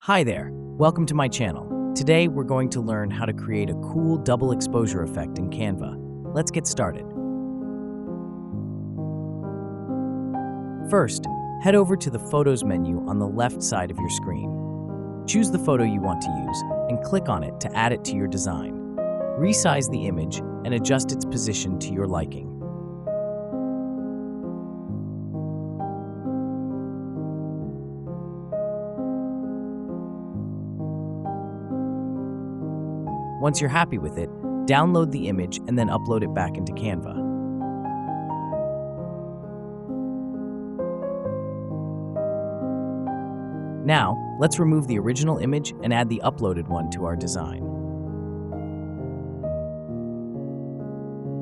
Hi there, welcome to my channel. Today we're going to learn how to create a cool double exposure effect in Canva. Let's get started. First, head over to the Photos menu on the left side of your screen. Choose the photo you want to use and click on it to add it to your design. Resize the image and adjust its position to your liking. Once you're happy with it, download the image and then upload it back into Canva. Now, let's remove the original image and add the uploaded one to our design.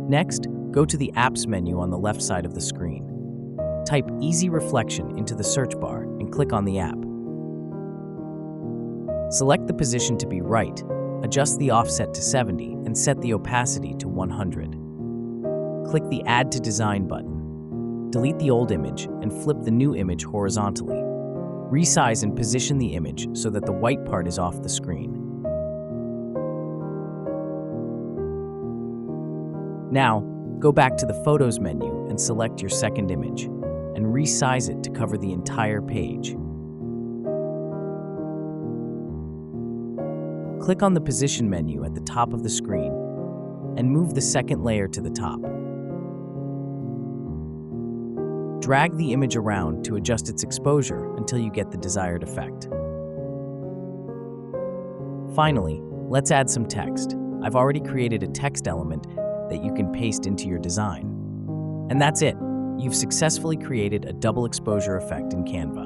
Next, go to the Apps menu on the left side of the screen. Type Easy Reflection into the search bar and click on the app. Select the position to be right, adjust the offset to 70 and set the opacity to 100. Click the Add to Design button. Delete the old image and flip the new image horizontally. Resize and position the image so that the white part is off the screen. Now, go back to the Photos menu and select your second image, and resize it to cover the entire page. Click on the Position menu at the top of the screen and move the second layer to the top. Drag the image around to adjust its exposure until you get the desired effect. Finally, let's add some text. I've already created a text element that you can paste into your design. And that's it. You've successfully created a double exposure effect in Canva.